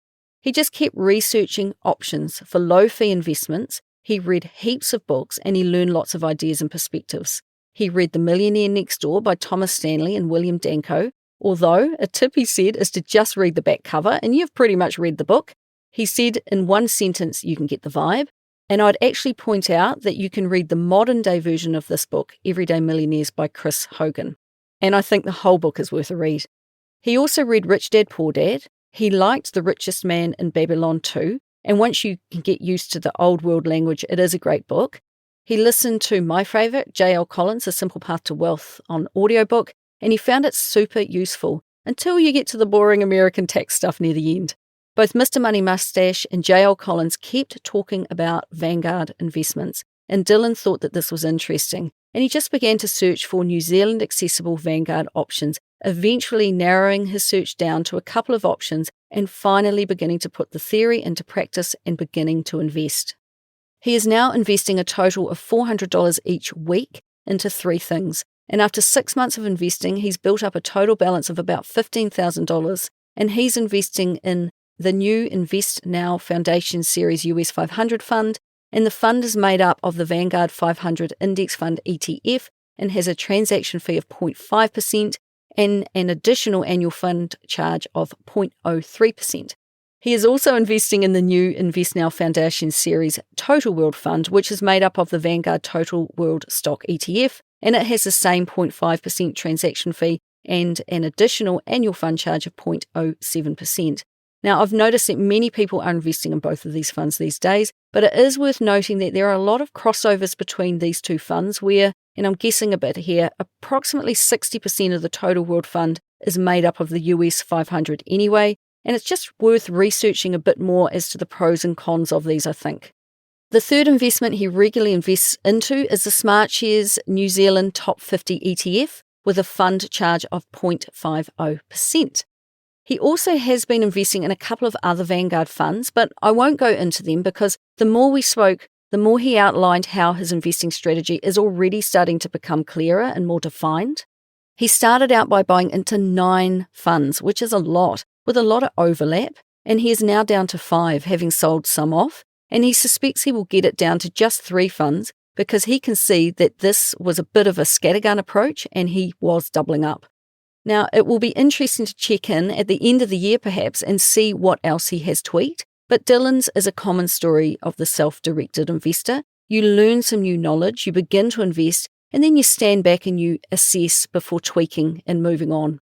He just kept researching options for low-fee investments. He read heaps of books and he learned lots of ideas and perspectives. He read The Millionaire Next Door by Thomas Stanley and William Danko, although a tip he said is to just read the back cover and you've pretty much read the book. He said in one sentence you can get the vibe, and I'd actually point out that you can read the modern-day version of this book, Everyday Millionaires by Chris Hogan, and I think the whole book is worth a read. He also read Rich Dad, Poor Dad. He liked The Richest Man in Babylon too, and once you can get used to the old world language, it is a great book. He listened to my favourite, J.L. Collins' A Simple Path to Wealth on audiobook, and he found it super useful until you get to the boring American tax stuff near the end. Both Mr. Money Mustache and J.L. Collins kept talking about Vanguard investments, and Dylan thought that this was interesting, and he just began to search for New Zealand accessible Vanguard options, eventually narrowing his search down to a couple of options and finally beginning to put the theory into practice and beginning to invest. He is now investing a total of $400 each week into 3 things, and after 6 months of investing, he's built up a total balance of about $15,000, and he's investing in the new Invest Now Foundation Series US 500 fund, and the fund is made up of the Vanguard 500 Index Fund ETF and has a transaction fee of 0.5% and an additional annual fund charge of 0.03%. He is also investing in the new Invest Now Foundation Series Total World Fund, which is made up of the Vanguard Total World Stock ETF, and it has the same 0.5% transaction fee and an additional annual fund charge of 0.07%. Now, I've noticed that many people are investing in both of these funds these days, but it is worth noting that there are a lot of crossovers between these two funds where, and I'm guessing a bit here, approximately 60% of the Total World Fund is made up of the US 500 anyway, and it's just worth researching a bit more as to the pros and cons of these, I think. The third investment he regularly invests into is the SmartShares New Zealand Top 50 ETF with a fund charge of 0.50%. He also has been investing in a couple of other Vanguard funds, but I won't go into them because the more we spoke, the more he outlined how his investing strategy is already starting to become clearer and more defined. He started out by buying into 9 funds, which is a lot, with a lot of overlap, and he is now down to 5, having sold some off, and he suspects he will get it down to just 3 funds because he can see that this was a bit of a scattergun approach and he was doubling up. Now, it will be interesting to check in at the end of the year perhaps and see what else he has tweaked, but Dylan's is a common story of the self-directed investor. You learn some new knowledge, you begin to invest, and then you stand back and you assess before tweaking and moving on.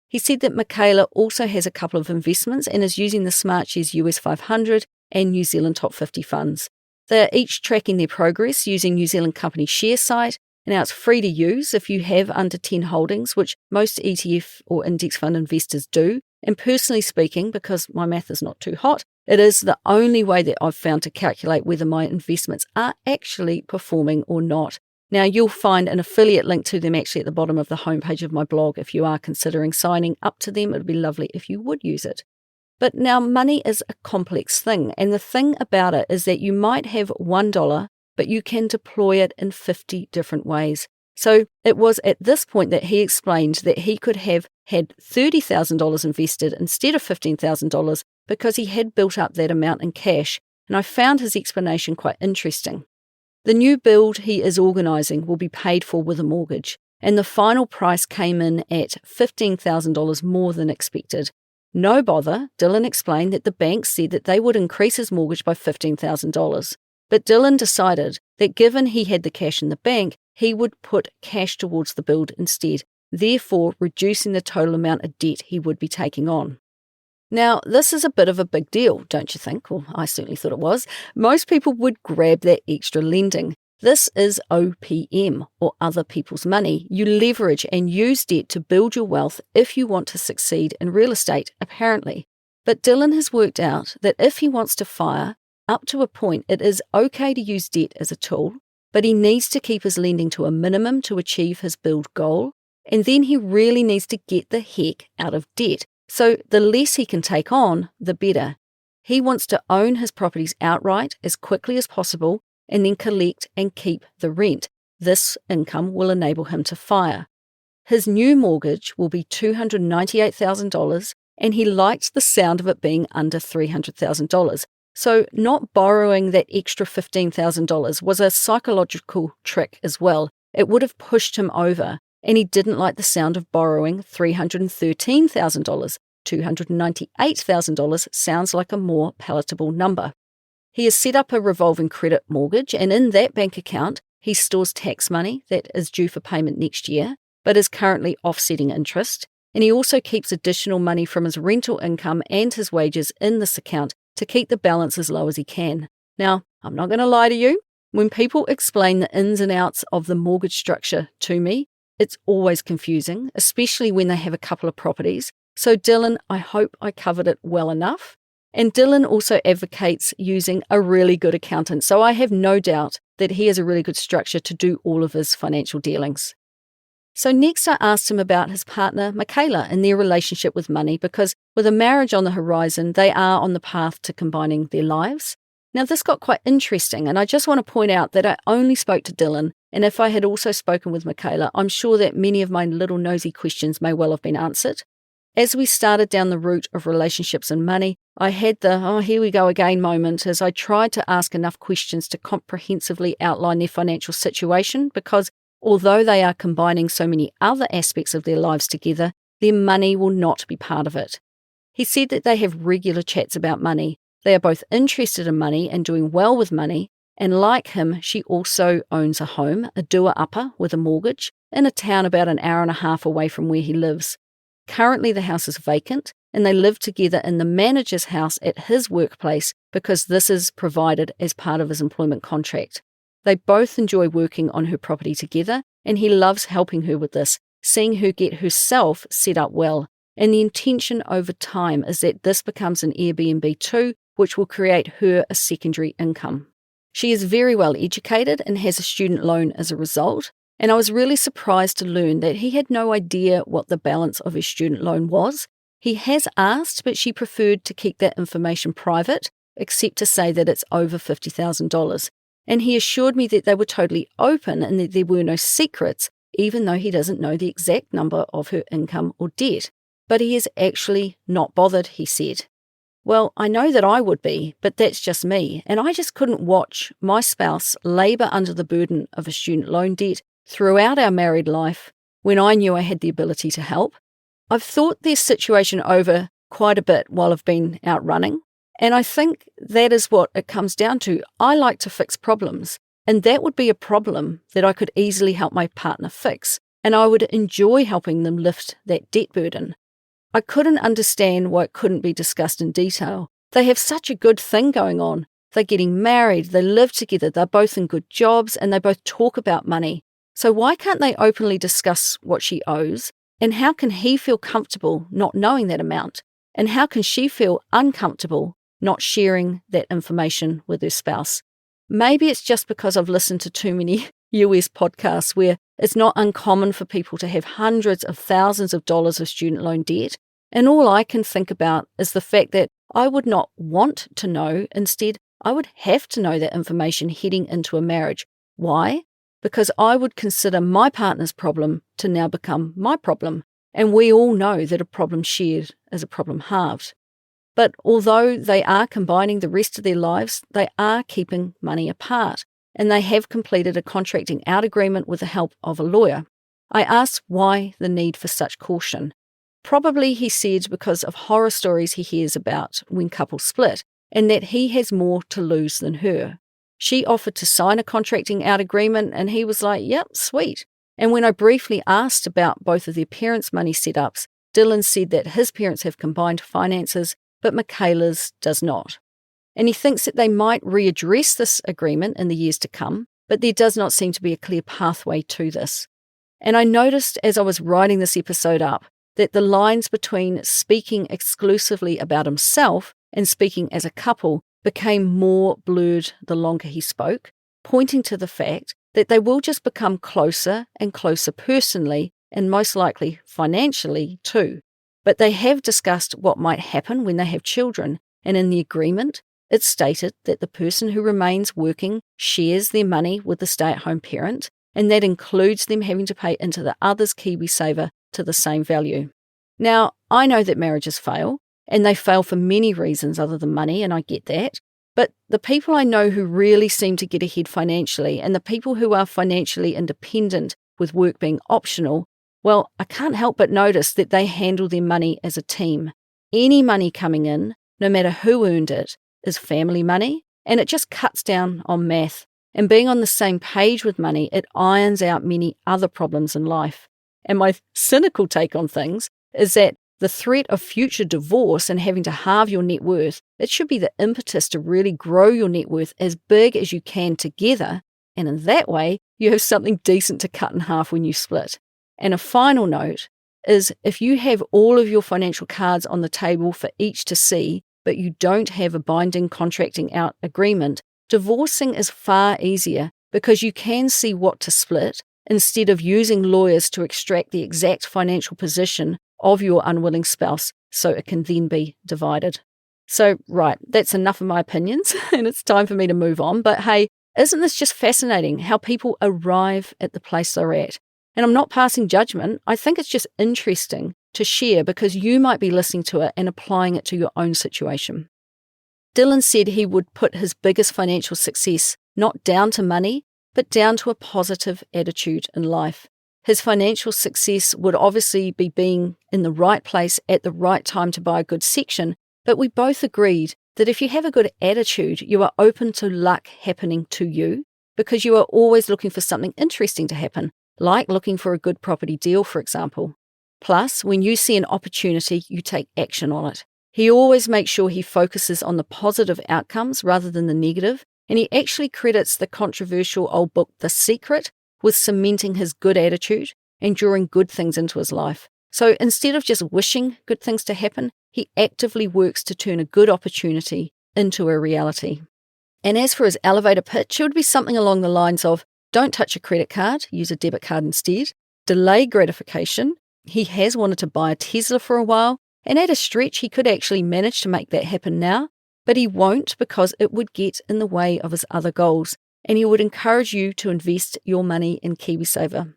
He said that Michaela also has a couple of investments and is using the SmartShares US 500 and New Zealand Top 50 funds. They are each tracking their progress using New Zealand Company Share Site. Now, it's free to use if you have under 10 holdings, which most ETF or index fund investors do. And personally speaking, because my math is not too hot, it is the only way that I've found to calculate whether my investments are actually performing or not. Now, you'll find an affiliate link to them actually at the bottom of the homepage of my blog. If you are considering signing up to them, it would be lovely if you would use it. But now, money is a complex thing. And the thing about it is that you might have $1, but you can deploy it in 50 different ways. So it was at this point that he explained that he could have had $30,000 invested instead of $15,000 because he had built up that amount in cash, and I found his explanation quite interesting. The new build he is organising will be paid for with a mortgage, and the final price came in at $15,000 more than expected. No bother, Dylan explained that the bank said that they would increase his mortgage by $15,000. But Dylan decided that given he had the cash in the bank, he would put cash towards the build instead, therefore reducing the total amount of debt he would be taking on. Now, this is a bit of a big deal, don't you think? Well, I certainly thought it was. Most people would grab that extra lending. This is OPM, or other people's money. You leverage and use debt to build your wealth if you want to succeed in real estate, apparently. But Dylan has worked out that if he wants to fire, up to a point, it is okay to use debt as a tool, but he needs to keep his lending to a minimum to achieve his build goal, and then he really needs to get the heck out of debt. So the less he can take on, the better. He wants to own his properties outright as quickly as possible and then collect and keep the rent. This income will enable him to FIRE. His new mortgage will be $298,000, and he liked the sound of it being under $300,000. So not borrowing that extra $15,000 was a psychological trick as well. It would have pushed him over, and he didn't like the sound of borrowing $313,000. $298,000 sounds like a more palatable number. He has set up a revolving credit mortgage, and in that bank account, he stores tax money that is due for payment next year, but is currently offsetting interest. And he also keeps additional money from his rental income and his wages in this account to keep the balance as low as he can. Now, I'm not going to lie to you. When people explain the ins and outs of the mortgage structure to me, it's always confusing, especially when they have a couple of properties. So Dylan, I hope I covered it well enough. And Dylan also advocates using a really good accountant, so I have no doubt that he has a really good structure to do all of his financial dealings. So next I asked him about his partner, Michaela, and their relationship with money, because with a marriage on the horizon, they are on the path to combining their lives. Now this got quite interesting, and I just want to point out that I only spoke to Dylan, and if I had also spoken with Michaela, I'm sure that many of my little nosy questions may well have been answered. As we started down the route of relationships and money, I had the "oh, here we go again" moment as I tried to ask enough questions to comprehensively outline their financial situation, because although they are combining so many other aspects of their lives together, their money will not be part of it. He said that they have regular chats about money. They are both interested in money and doing well with money, and like him, she also owns a home, a doer-upper with a mortgage, in a town about an hour and a half away from where he lives. Currently the house is vacant, and they live together in the manager's house at his workplace because this is provided as part of his employment contract. They both enjoy working on her property together, and he loves helping her with this, seeing her get herself set up well. And the intention over time is that this becomes an Airbnb too, which will create her a secondary income. She is very well educated and has a student loan as a result, and I was really surprised to learn that he had no idea what the balance of his student loan was. He has asked, but she preferred to keep that information private, except to say that it's over $50,000. And he assured me that they were totally open and that there were no secrets, even though he doesn't know the exact number of her income or debt. But he is actually not bothered, he said. Well, I know that I would be, but that's just me, and I just couldn't watch my spouse labour under the burden of a student loan debt throughout our married life when I knew I had the ability to help. I've thought this situation over quite a bit while I've been out running, and I think that is what it comes down to. I like to fix problems, and that would be a problem that I could easily help my partner fix, and I would enjoy helping them lift that debt burden. I couldn't understand why it couldn't be discussed in detail. They have such a good thing going on. They're getting married, they live together, they're both in good jobs, and they both talk about money. So why can't they openly discuss what she owes? And how can he feel comfortable not knowing that amount? And how can she feel uncomfortable not sharing that information with her spouse? Maybe it's just because I've listened to too many US podcasts where it's not uncommon for people to have hundreds of thousands of dollars of student loan debt. And all I can think about is the fact that I would not want to know. Instead, I would have to know that information heading into a marriage. Why? Because I would consider my partner's problem to now become my problem. And we all know that a problem shared is a problem halved. But although they are combining the rest of their lives, they are keeping money apart, and they have completed a contracting out agreement with the help of a lawyer. I asked why the need for such caution. Probably, he said, because of horror stories he hears about when couples split, and that he has more to lose than her. She offered to sign a contracting out agreement, and he was like, yep, sweet. And when I briefly asked about both of their parents' money setups, Dylan said that his parents have combined finances, but Michaela's does not. And he thinks that they might readdress this agreement in the years to come, but there does not seem to be a clear pathway to this. And I noticed as I was writing this episode up that the lines between speaking exclusively about himself and speaking as a couple became more blurred the longer he spoke, pointing to the fact that they will just become closer and closer personally and most likely financially too. But they have discussed what might happen when they have children, and in the agreement, it stated that the person who remains working shares their money with the stay-at-home parent, and that includes them having to pay into the other's KiwiSaver to the same value. Now, I know that marriages fail, and they fail for many reasons other than money, and I get that. But the people I know who really seem to get ahead financially, and the people who are financially independent with work being optional, well, I can't help but notice that they handle their money as a team. Any money coming in, no matter who earned it, is family money, and it just cuts down on math. And being on the same page with money, it irons out many other problems in life. And my cynical take on things is that the threat of future divorce and having to halve your net worth, it should be the impetus to really grow your net worth as big as you can together, and in that way, you have something decent to cut in half when you split. And a final note is, if you have all of your financial cards on the table for each to see, but you don't have a binding contracting out agreement, divorcing is far easier because you can see what to split instead of using lawyers to extract the exact financial position of your unwilling spouse so it can then be divided. So, right, that's enough of my opinions and it's time for me to move on. But hey, isn't this just fascinating how people arrive at the place they're at? And I'm not passing judgment. I think it's just interesting to share because you might be listening to it and applying it to your own situation. Dylan said he would put his biggest financial success not down to money, but down to a positive attitude in life. His financial success would obviously be being in the right place at the right time to buy a good section, but we both agreed that if you have a good attitude, you are open to luck happening to you because you are always looking for something interesting to happen, like looking for a good property deal, for example. Plus, when you see an opportunity, you take action on it. He always makes sure he focuses on the positive outcomes rather than the negative, and he actually credits the controversial old book, The Secret, with cementing his good attitude and drawing good things into his life. So instead of just wishing good things to happen, he actively works to turn a good opportunity into a reality. And as for his elevator pitch, it would be something along the lines of, don't touch a credit card, use a debit card instead, delay gratification. He has wanted to buy a Tesla for a while, and at a stretch he could actually manage to make that happen now, but he won't because it would get in the way of his other goals. And he would encourage you to invest your money in KiwiSaver.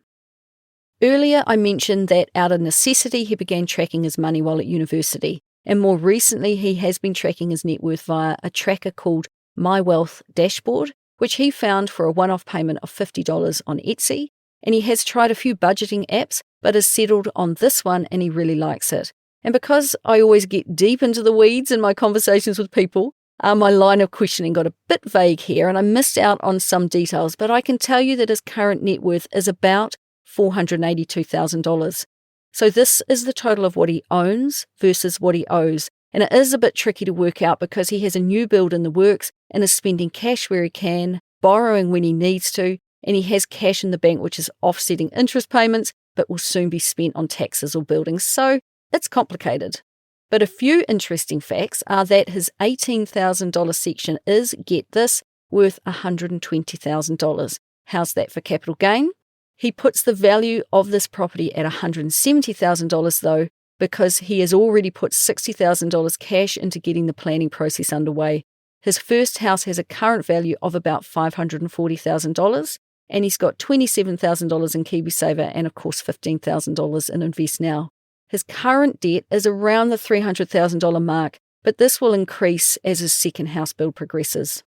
Earlier, I mentioned that out of necessity, he began tracking his money while at university, and more recently, he has been tracking his net worth via a tracker called My Wealth Dashboard, which he found for a one-off payment of $50 on Etsy, and he has tried a few budgeting apps, but has settled on this one and he really likes it. And because I always get deep into the weeds in my conversations with people, my line of questioning got a bit vague here and I missed out on some details, but I can tell you that his current net worth is about $482,000. So this is the total of what he owns versus what he owes. And it is a bit tricky to work out because he has a new build in the works and is spending cash where he can, borrowing when he needs to, and he has cash in the bank which is offsetting interest payments but will soon be spent on taxes or buildings. So it's complicated. But a few interesting facts are that his $18,000 section is, get this, worth $120,000. How's that for capital gain? He puts the value of this property at $170,000 though, because he has already put $60,000 cash into getting the planning process underway. His first house has a current value of about $540,000, and he's got $27,000 in KiwiSaver and of course $15,000 in Invest Now. His current debt is around the $300,000 mark, but this will increase as his second house build progresses.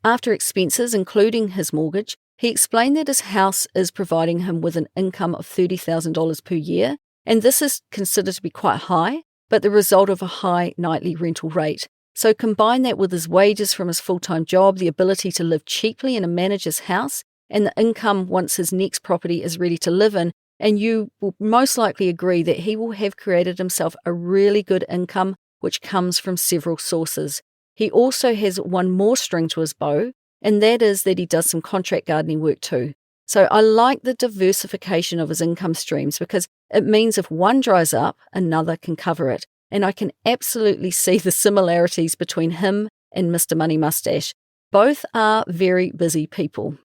After expenses, including his mortgage, he explained that his house is providing him with an income of $30,000 per year, and this is considered to be quite high, but the result of a high nightly rental rate. So combine that with his wages from his full-time job, the ability to live cheaply and manage his house, and the income once his next property is ready to live in, and you will most likely agree that he will have created himself a really good income which comes from several sources. He also has one more string to his bow, and that is that he does some contract gardening work too. So I like the diversification of his income streams because it means if one dries up, another can cover it. And I can absolutely see the similarities between him and Mr. Money Mustache. Both are very busy people.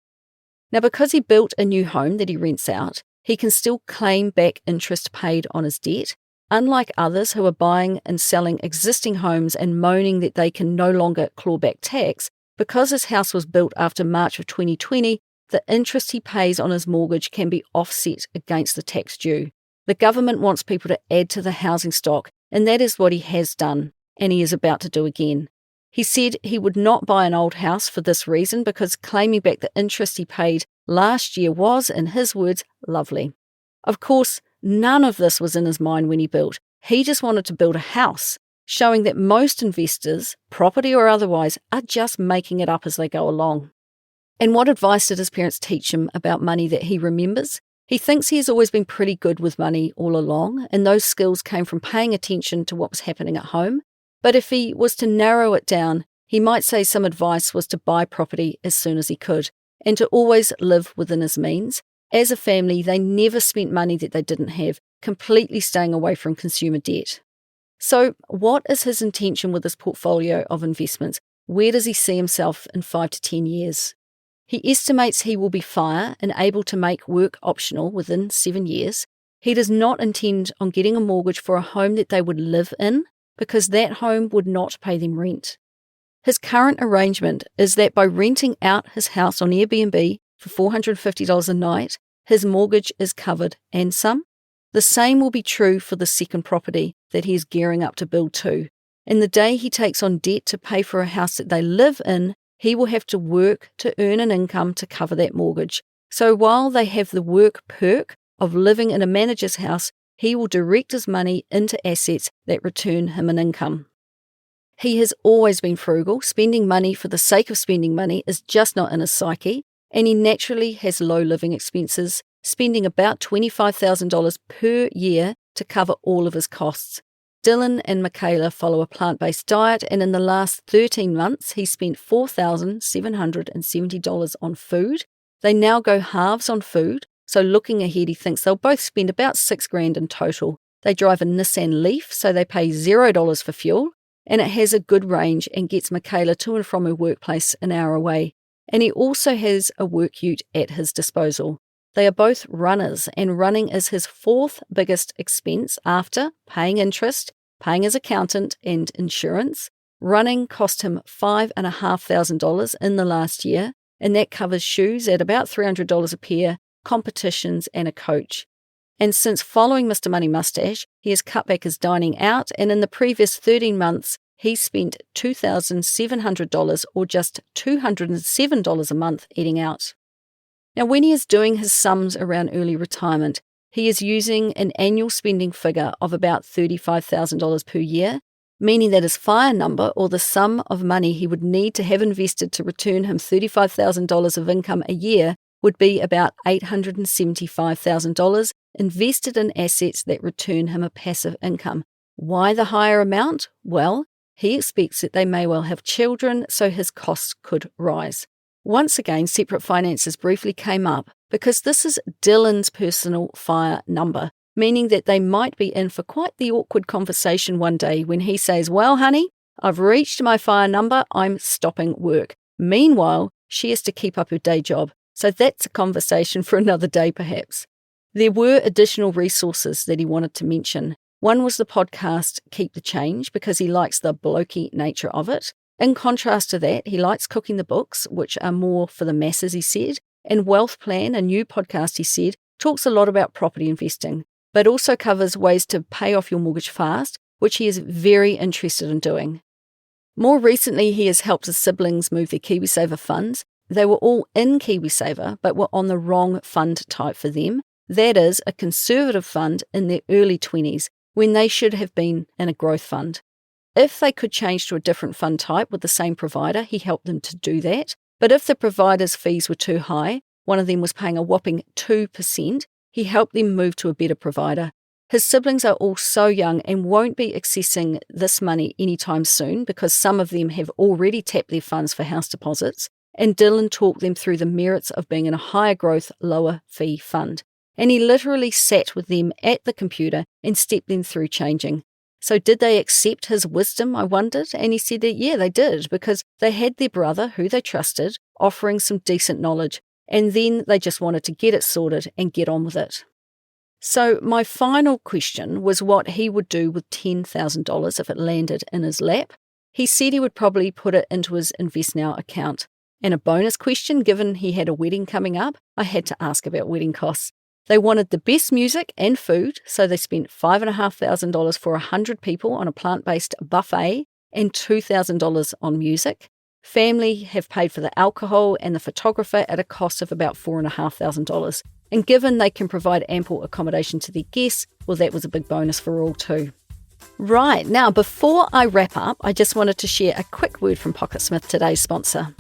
Now, because he built a new home that he rents out, he can still claim back interest paid on his debt. unlike others who are buying and selling existing homes and moaning that they can no longer claw back tax, because his house was built after March of 2020, the interest he pays on his mortgage can be offset against the tax due. The government wants people to add to the housing stock, and that is what he has done, and he is about to do again. He said he would not buy an old house for this reason because claiming back the interest he paid last year was, in his words, lovely. Of course, none of this was in his mind when he built. He just wanted to build a house, showing that most investors, property or otherwise, are just making it up as they go along. And what advice did his parents teach him about money that he remembers? He thinks he has always been pretty good with money all along, and those skills came from paying attention to what was happening at home. But if he was to narrow it down, he might say some advice was to buy property as soon as he could, and to always live within his means. As a family, they never spent money that they didn't have, completely staying away from consumer debt. So, what is his intention with his portfolio of investments? Where does he see himself in 5 to 10 years? He estimates he will be FIRE and able to make work optional within 7 years. He does not intend on getting a mortgage for a home that they would live in, because that home would not pay them rent. His current arrangement is that by renting out his house on Airbnb for $450 a night, his mortgage is covered and some. The same will be true for the second property that he is gearing up to build too. And the day he takes on debt to pay for a house that they live in, he will have to work to earn an income to cover that mortgage. So while they have the work perk of living in a manager's house, he will direct his money into assets that return him an income. He has always been frugal. Spending money for the sake of spending money is just not in his psyche, and he naturally has low living expenses, spending about $25,000 per year to cover all of his costs. Dylan and Michaela follow a plant-based diet, and in the last 13 months, he spent $4,770 on food. They now go halves on food, so looking ahead, he thinks they'll both spend about $6,000 in total. They drive a Nissan Leaf, so they pay $0 for fuel, and it has a good range and gets Michaela to and from her workplace an hour away. And he also has a work ute at his disposal. They are both runners, and running is his fourth biggest expense after paying interest, paying his accountant, and insurance. Running cost him $5,500 in the last year, and that covers shoes at about $300 a pair, competitions, and a coach. And since following Mr. Money Mustache, he has cut back his dining out, and in the previous 13 months, he spent $2,700 or just $207 a month eating out. Now, when he is doing his sums around early retirement, he is using an annual spending figure of about $35,000 per year, meaning that his FIRE number, or the sum of money he would need to have invested to return him $35,000 of income a year, would be about $875,000 invested in assets that return him a passive income. Why the higher amount? Well, he expects that they may well have children, so his costs could rise. Once again, separate finances briefly came up because this is Dylan's personal FIRE number, meaning that they might be in for quite the awkward conversation one day when he says, "Well, honey, I've reached my FIRE number, I'm stopping work." Meanwhile, she has to keep up her day job, so that's a conversation for another day perhaps. There were additional resources that he wanted to mention. One was the podcast Keep the Change, because he likes the blokey nature of it. In contrast to that, he likes cooking the books, which are more for the masses, he said. And Wealth Plan, a new podcast, he said, talks a lot about property investing, but also covers ways to pay off your mortgage fast, which he is very interested in doing. More recently, he has helped his siblings move their KiwiSaver funds. They were all in KiwiSaver, but were on the wrong fund type for them. That is, a conservative fund in their early 20s, when they should have been in a growth fund. If they could change to a different fund type with the same provider, he helped them to do that. But if the provider's fees were too high, one of them was paying a whopping 2%, he helped them move to a better provider. His siblings are all so young and won't be accessing this money anytime soon because some of them have already tapped their funds for house deposits, and Dylan talked them through the merits of being in a higher growth, lower fee fund. And he literally sat with them at the computer and stepped them through changing. So did they accept his wisdom, I wondered? And he said that, yeah, they did, because they had their brother, who they trusted, offering some decent knowledge, and then they just wanted to get it sorted and get on with it. So my final question was what he would do with $10,000 if it landed in his lap. He said he would probably put it into his Invest Now account. And a bonus question, given he had a wedding coming up, I had to ask about wedding costs. They wanted the best music and food, so they spent $5,500 for 100 people on a plant-based buffet and $2,000 on music. Family have paid for the alcohol and the photographer at a cost of about $4,500. And given they can provide ample accommodation to their guests, well, that was a big bonus for all too. Right, now before I wrap up, I just wanted to share a quick word from Pocketsmith, today's sponsor.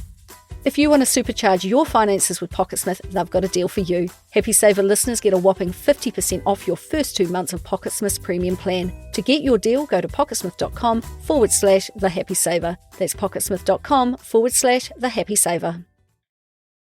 If you want to supercharge your finances with Pocketsmith, they've got a deal for you. Happy Saver listeners get a whopping 50% off your first 2 months of Pocketsmith's premium plan. To get your deal, go to pocketsmith.com/thehappysaver. That's pocketsmith.com/thehappysaver.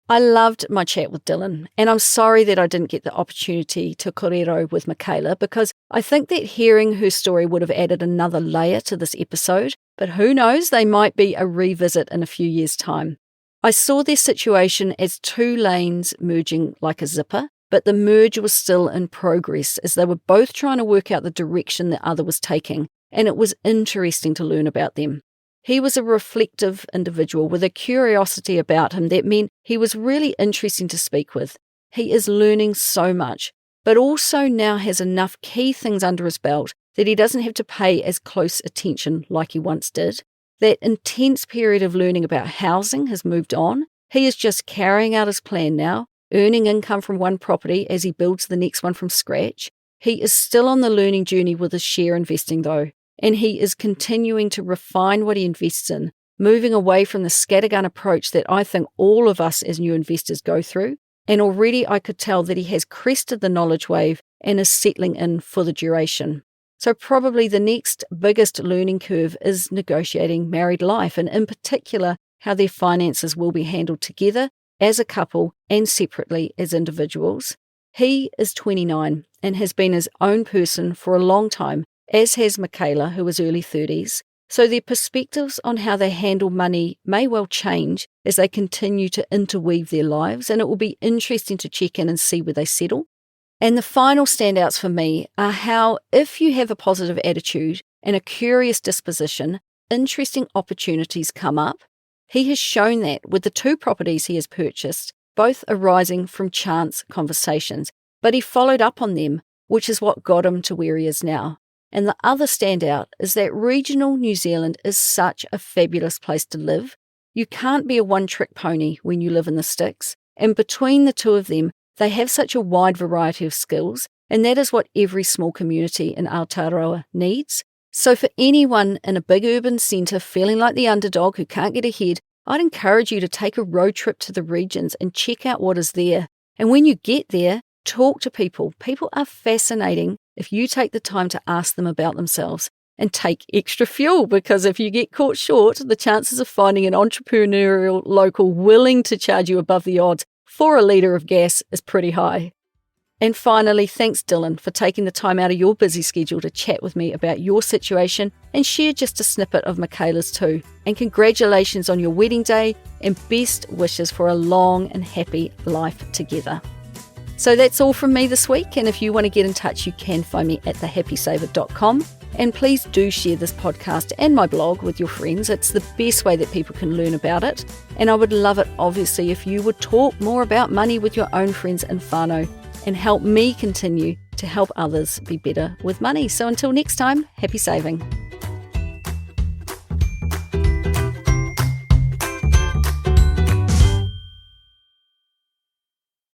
I loved my chat with Dylan, and I'm sorry that I didn't get the opportunity to kōrero with Michaela, because I think that hearing her story would have added another layer to this episode, but who knows, they might be a revisit in a few years' time. I saw their situation as 2 lanes merging like a zipper, but the merge was still in progress as they were both trying to work out the direction the other was taking, and it was interesting to learn about them. He was a reflective individual with a curiosity about him that meant he was really interesting to speak with. He is learning so much, but also now has enough key things under his belt that he doesn't have to pay as close attention like he once did. That intense period of learning about housing has moved on. He is just carrying out his plan now, earning income from one property as he builds the next one from scratch. He is still on the learning journey with his share investing though, and he is continuing to refine what he invests in, moving away from the scattergun approach that I think all of us as new investors go through. And already I could tell that he has crested the knowledge wave and is settling in for the duration. So probably the next biggest learning curve is negotiating married life, and in particular, how their finances will be handled together as a couple and separately as individuals. He is 29 and has been his own person for a long time, as has Michaela, who is early 30s. So their perspectives on how they handle money may well change as they continue to interweave their lives, and it will be interesting to check in and see where they settle. And the final standouts for me are how, if you have a positive attitude and a curious disposition, interesting opportunities come up. He has shown that with the 2 properties he has purchased, both arising from chance conversations, but he followed up on them, which is what got him to where he is now. And the other standout is that regional New Zealand is such a fabulous place to live. You can't be a one-trick pony when you live in the sticks, and between the 2 of them, they have such a wide variety of skills, and that is what every small community in Aotearoa needs. So for anyone in a big urban centre feeling like the underdog who can't get ahead, I'd encourage you to take a road trip to the regions and check out what is there. And when you get there, talk to people. People are fascinating if you take the time to ask them about themselves. And take extra fuel, because if you get caught short, the chances of finding an entrepreneurial local willing to charge you above the odds for a litre of gas is pretty high. And finally, thanks Dylan for taking the time out of your busy schedule to chat with me about your situation and share just a snippet of Michaela's too. And congratulations on your wedding day, and best wishes for a long and happy life together. So that's all from me this week, and if you want to get in touch, you can find me at thehappysaver.com. And please do share this podcast and my blog with your friends. It's the best way that people can learn about it. And I would love it, obviously, if you would talk more about money with your own friends and whānau and help me continue to help others be better with money. So until next time, happy saving.